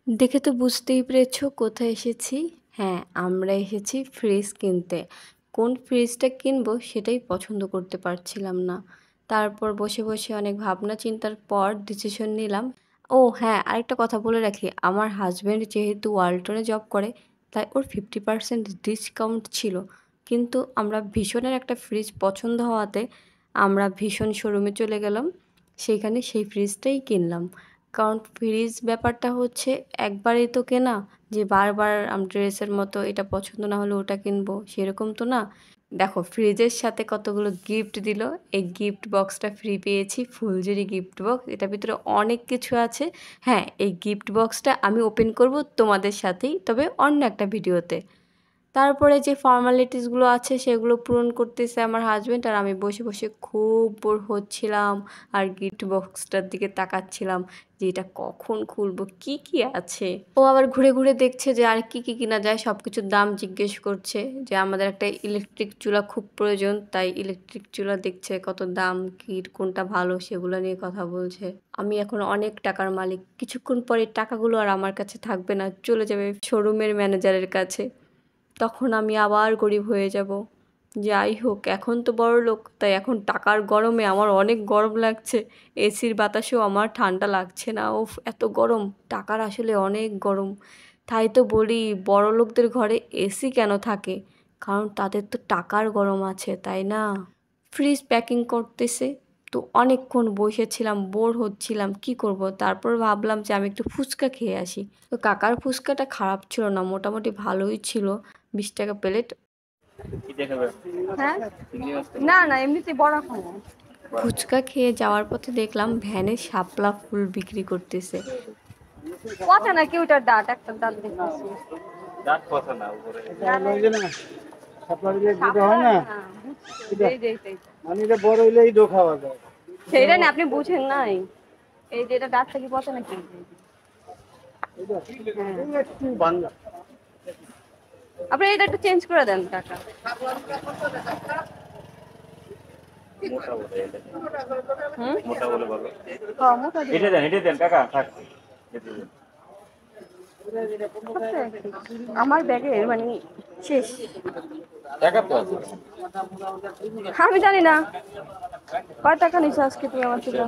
দেখে তো বুঝতেই পেরেছো কোথায় এসেছি। হ্যাঁ, আমরা এসেছি ফ্রিজ কিনতে। কোন ফ্রিজটা কিনবো সেটাই পছন্দ করতে পারছিলাম না। তারপর বসে, বসে অনেক ভাবনা চিন্তার পর ডিসিশন নিলাম। ও হ্যাঁ, আরেকটা কথা বলে রাখি, আমার হাসব্যান্ড যেহেতু ওয়ালটনে জব করে, তাই ওর 50% ডিসকাউন্ট ছিল। কিন্তু আমরা ভীষণের একটা ফ্রিজ পছন্দ হওয়াতে আমরা ভীষণ শোরুমে চলে গেলাম। সেইখানে সেই ফ্রিজটাই কিনলাম। কারণ ফ্রিজ ব্যাপারটা হচ্ছে একবারেই তো কেনা, যে বারবার ড্রেসের মতো এটা পছন্দ না হলে ওটা কিনবো, সেরকম তো না। দেখো ফ্রিজের সাথে কতগুলো গিফট দিল। এই গিফট বক্সটা ফ্রি পেয়েছি, ফুলঝুরি গিফট বক্স। এটার ভিতরে অনেক কিছু আছে। হ্যাঁ, এই গিফট বক্সটা আমি ওপেন করব তোমাদের সাথেই, তবে অন্য একটা ভিডিওতে। তারপরে যে ফর্মালিটিসগুলো আছে সেগুলো পূরণ করতেছে আমার হাসব্যান্ড, আর আমি বসে বসে খুব বোর হচ্ছিলাম আর গিফট বক্সটার দিকে তাকাচ্ছিলাম যে এটা কখন খুলবো, কি কি আছে। ও আবার ঘুরে ঘুরে দেখছে যে আর কি কি কিনা যায়, সব কিছুর দাম জিজ্ঞেস করছে। যে আমাদের একটা ইলেকট্রিক চুলা খুব প্রয়োজন, তাই ইলেকট্রিক চুলা দেখছে কত দাম, কি কোনটা ভালো সেগুলো নিয়ে কথা বলছে। আমি এখন অনেক টাকার মালিক, কিছুক্ষণ পরে টাকাগুলো আর আমার কাছে থাকবে না, চলে যাবে শোরুমের ম্যানেজারের কাছে। তখন আমি আবার গরিব হয়ে যাব। যাই হোক, এখন তো বড়লোক, তাই এখন টাকার গরমে আমার অনেক গরম লাগছে। এসির বাতাসেও আমার ঠান্ডা লাগছে না। উফ, এত গরম! টাকার আসলে অনেক গরম। তাই তো বলি বড়লোকদের ঘরে এসি কেন থাকে, কারণ তাদের তো টাকার গরম আছে, তাই না? ফ্রিজ প্যাকিং করতেছে, তো অনেকক্ষণ বসেছিলাম, বোর হচ্ছিলাম, কি করব। তারপর ভাবলাম যে আমি একটু ফুচকা খেয়ে আসি। তো কাকার ফুচকাটা খারাপ ছিল না, মোটামুটি ভালোই ছিল। 20 টাকা প্লেট। হ্যাঁ, না না এমনিতে বড়া খাবো। ফুচকা খেয়ে যাওয়ার পথে দেখলাম ভ্যানে শাপলা ফুল বিক্রি করতেছে। কথা নাকি ওটার দাঁত, একটা দাঁত দেখতেছি। দাঁত কথা না উপরে শাপলা হয় না, না, বুঝছি, এই যে এই মানে এটা বড় হইলেই ডো খাওয়া যায়। সেইটা না, আপনি বুঝেন নাই। এই যে এটা দাঁত থেকে পচে নাকি। হ্যাঁ, একটু বাংলা আপনি এটা একটু চেঞ্জ করে দেন টাকা। মোটা বলে এটা, হুম, মোটা বলে ভালো। হ্যাঁ মোটা এটা দিবেন। দেন, এটা দেন কাকা, থাক এটা দেন। আমার ব্যাগে মানে শেষ। টাকা তো আছে। আমি জানি না কয় টাকা নিছো আজকে তুমি আমার থেকে।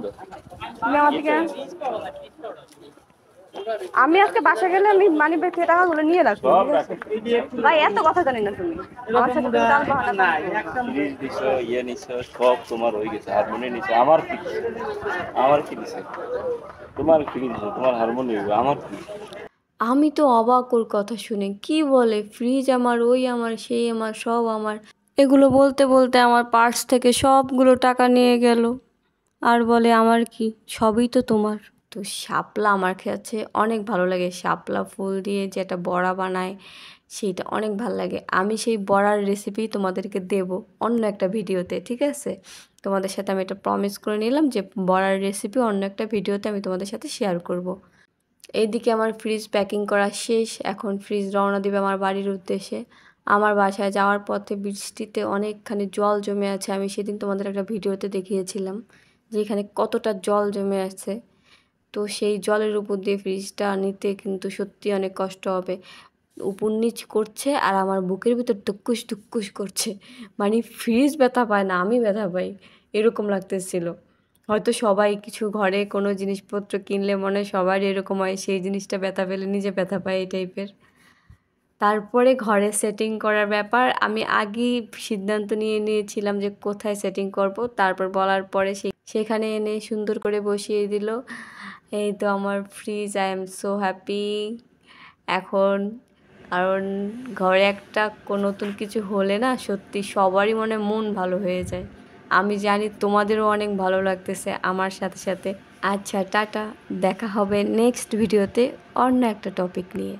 তুমি আমার থেকে, আমি আজকে বাসা গেলে আমি মানি ব্যাগ থেকে টাকাগুলো নিয়ে রাখবো, সব ঠিক আছে? রাখেন। ভাই এত কথা জানি না তুমি, আমার সাথে তুমি টাল বাহানা করো। ফ্রিজ দিছো, ইয়ে নিছো, সব তোমার হয়ে গেছে। হারমোনি নিছো, আমার কি দিছে? আমার কি দিছে? তোমার কি দিছে? তোমার হারমোনি আমার কি? আমি তো অবাক ওর কথা শুনে, কি বলে ফ্রিজ আমার, ওই আমার, সেই আমার, সব আমার। এগুলো বলতে বলতে আমার পার্স থেকে সবগুলো টাকা নিয়ে গেল, আর বলে আমার কি, সবই তো তোমার। তো শাপলা আমার কাছে অনেক ভালো লাগে, শাপলা ফুল দিয়ে যেটা বড়া বানায় সেইটা অনেক ভালো লাগে। আমি সেই বড়ার রেসিপি তোমাদেরকে দেব অন্য একটা ভিডিওতে, ঠিক আছে? তোমাদের সাথে আমি এটা প্রমিস করে নিলাম যে বড়ার রেসিপি অন্য একটা ভিডিওতে আমি তোমাদের সাথে শেয়ার করব। এইদিকে আমার ফ্রিজ প্যাকিং করা শেষ, এখন ফ্রিজ রওনা দিবে আমার বাড়ির উদ্দেশ্যে। আমার বাসায় যাওয়ার পথে বৃষ্টিতে অনেকখানি জল জমে আছে, আমি সেদিন তোমাদের একটা ভিডিওতে দেখিয়েছিলাম যে এখানে কতটা জল জমে আছে। তো সেই জলের উপর দিয়ে ফ্রিজটা নিতে কিন্তু সত্যি অনেক কষ্ট হবে। উপর নিচ করছে আর আমার বুকের ভিতর টুকুস টুকুস করছে, মানে ফ্রিজ ব্যথা পায় না, আমি ব্যথা পাই, এরকম লাগতেছিল। হয়তো সবাই কিছু ঘরে কোনো জিনিসপত্র কিনলে মনে হয় সবারই এরকম হয়, সেই জিনিসটা ব্যথা পেলে নিজে ব্যথা পায়, এই টাইপের। তারপরে ঘরে সেটিং করার ব্যাপার আমি আগেই সিদ্ধান্ত নিয়ে নিয়েছিলাম যে কোথায় সেটিং করব। তারপর বলার পরে সেখানে এনে সুন্দর করে বসিয়ে দিল। এই তো আমার fridge, I am so happy এখন। কারণ ঘরে একটা নতুন কিছু হলে না সত্যি সবারই মন ভালো হয়ে যায়। আমি জানি তোমাদেরও অনেক ভালো লাগতেছে আমার সাথে সাথে। আচ্ছা, টাটা, দেখা হবে নেক্সট ভিডিওতে অন্য একটা টপিক নিয়ে।